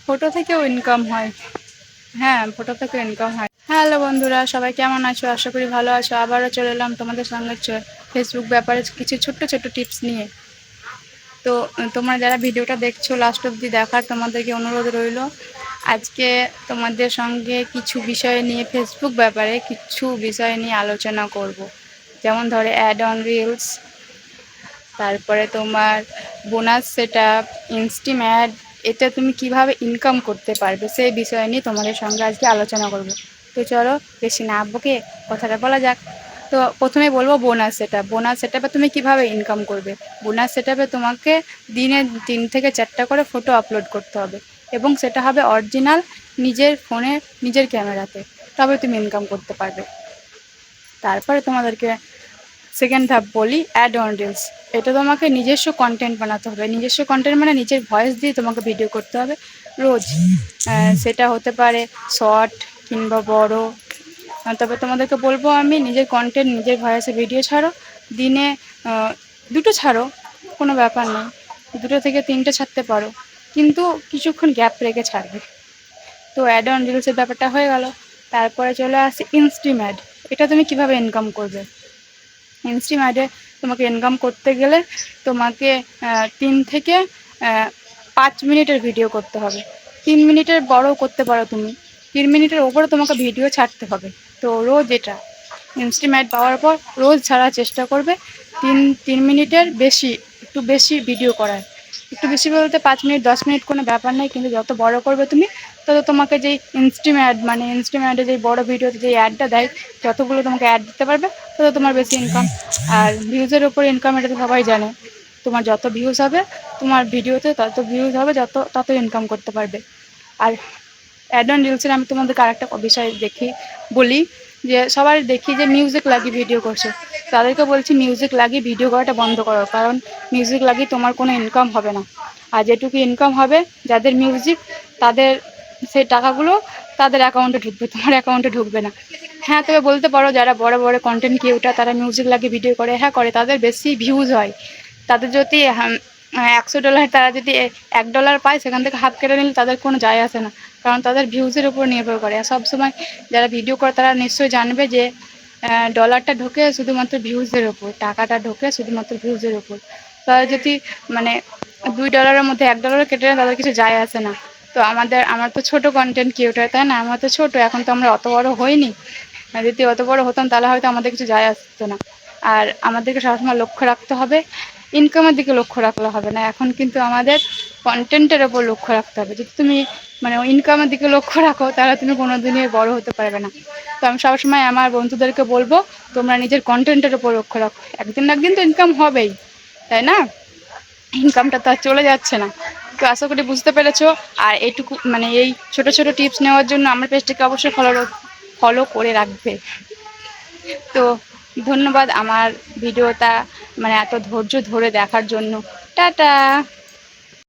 Photo থেকেও income হয়। হ্যাঁ, ফটো থেকে ইনকাম হয়। হ্যালো বন্ধুরা, সবাই কেমন আছো? আশা করি ভালো আছো। আবারও চলে এলাম তোমাদের সঙ্গে ফেসবুক ব্যাপারে কিছু ছোট্ট ছোট্ট টিপস নিয়ে। তো তোমরা যারা ভিডিওটা দেখছো লাস্ট অবধি দেখার তোমাদেরকে অনুরোধ রইল। আজকে তোমাদের সঙ্গে কিছু বিষয় নিয়ে, ফেসবুক ব্যাপারে কিছু বিষয় নিয়ে আলোচনা করব। যেমন ধরে অ্যাড অন রিলস, তারপরে তোমার বোনাস সেটআপ, ইনস্টিম অ্যাড, এটা তুমি কিভাবে ইনকাম করতে পারবে সেই বিষয় নিয়ে তোমাদের সঙ্গে আজকে আলোচনা করব। তো চলো বেশি না বকে কথাটা বলা যাক। তো প্রথমে বলবো বোনাস সেটআপ। বোনাস সেটআপে তুমি কিভাবে ইনকাম করবে। বোনাস সেটআপে তোমাকে দিনে 3 থেকে 4টা করে ফটো আপলোড করতে হবে, এবং সেটা হবে অরিজিনাল, নিজের ফোনে নিজের ক্যামেরাতে, তবে তুমি ইনকাম করতে পারবে। তারপরে তোমাদেরকে সেকেন্ড ধাপ বলি, অ্যাড অন রিলস। এটা তোমাকে নিজস্ব কন্টেন্ট বানাতে হবে। নিজস্ব কন্টেন্ট মানে নিজের ভয়েস দিয়ে তোমাকে ভিডিও করতে হবে রোজ। সেটা হতে পারে শর্ট কিংবা বড়। তবে তোমাদেরকে বলবো আমি, নিজের কন্টেন্ট নিজের ভয়েসে ভিডিও ছাড়ো। দিনে 2টো ছাড়ো, কোনো ব্যাপার নেই। 2টো থেকে 3টে ছাড়তে পারো, কিন্তু কিছুক্ষণ গ্যাপ রেখে ছাড়বে। তো অ্যাড অন রিলসের ব্যাপারটা হয়ে গেল। তারপরে চলে আসি ইনস্টিম অ্যাড। এটা তুমি কিভাবে ইনকাম করবে। ইনস্টিম অ্যাডে তোমাকে ইনকাম করতে গেলে তোমাকে 3 থেকে 5 মিনিটের ভিডিও করতে হবে। 3 মিনিটের বড়ও করতে পারো তুমি। 3 মিনিটের ওপরে তোমাকে ভিডিও ছাড়তে হবে। তো রোজ এটা ইনস্টিম অ্যাড পাওয়ার পর রোজ ছাড়ার চেষ্টা করবে। 3 মিনিটের বেশি, একটু বেশি ভিডিও করার। একটু বেশি বলতে 5 মিনিট 10 মিনিট কোনো ব্যাপার নেই, কিন্তু যত বড় করবে তুমি তত তোমাকে যেই ইনস্টিম অ্যাড, মানে ইনস্টিম অ্যাডে যেই বড় ভিডিওতে যেই অ্যাডটা দেয়, যতগুলো তোমাকে অ্যাড দিতে পারবে তত তোমার বেশি ইনকাম। আর ভিউজের ওপর ইনকাম, এটা তো সবাই জানে। তোমার যত ভিউজ হবে তোমার ভিডিওতে, তত ভিউজ হবে, তত ইনকাম করতে পারবে। আর অ্যাড অন রিলসের আমি তোমাদেরকে আরেকটা বিষয় বলি, যে সবার দেখি যে মিউজিক লাগিয়ে ভিডিও করছে। তাদেরকে বলছি মিউজিক লাগিয়ে ভিডিও করাটা বন্ধ করো, কারণ মিউজিক লাগিয়ে তোমার কোনো ইনকাম হবে না। আর যেটুকু ইনকাম হবে, যাদের মিউজিক, তাদের সেই টাকাগুলো তাদের অ্যাকাউন্টে ঢুকবে, তোমার অ্যাকাউন্টে ঢুকবে না। হ্যাঁ, তবে বলতে পারো যারা বড় বড় কন্টেন্ট ক্রিয়েটর, তারা মিউজিক লাগিয়ে ভিডিও করে, হ্যাঁ করে, তাদের বেশি ভিউজ হয়। তাদের যদি $100, তারা যদি $1 পায়, সেখান থেকে হাফ কেটে নিলে তাদের কোনো যায় আসে না, কারণ তাদের ভিউজের উপর নির্ভর করে। আর সবসময় যারা ভিডিও করে তারা নিশ্চয়ই জানবে যে ডলারটা ঢোকে শুধুমাত্র ভিউজের ওপর, টাকাটা ঢোকে শুধুমাত্র ভিউজের ওপর। তারা যদি মানে $2-এর মধ্যে $1 কেটে নেয়, তাদের কিছু যায় আসে না। তো আমার তো ছোট কন্টেন্ট ক্রিয়েটর, তাই না, আমরা তো ছোট, এখন তো আমরা অত বড় হইনি। যদি অত বড় হতাম তাহলে হয়তো আমাদের কিছু যায় আসতো না। আর আমাদেরকে সবসময় লক্ষ্য রাখতে হবে, ইনকামের দিকে লক্ষ্য রাখলে হবে না। এখন কিন্তু আমাদের কন্টেন্টের ওপর লক্ষ্য রাখতে হবে। যদি তুমি মানে ইনকামের দিকে লক্ষ্য রাখো, তাহলে তুমি কোনো দিনই বড় হতে পারবে না। তো আমি সবসময় আমার বন্ধুদেরকে বলবো, তোমরা নিজের কন্টেন্টের ওপর লক্ষ্য রাখো। একদিন না একদিন তো ইনকাম হবেই, তাই না? ইনকামটা তো আর চলে যাচ্ছে না। তো আশা করি বুঝতে পেরেছো। আর এইটুকু মানে এই ছোট ছোট টিপস নেওয়ার জন্য আমার পেজটাকে অবশ্যই ফলো করে রাখবে। তো ধন্যবাদ আমার ভিডিওটা মানে এত ধৈর্য ধরে দেখার জন্য। টাটা।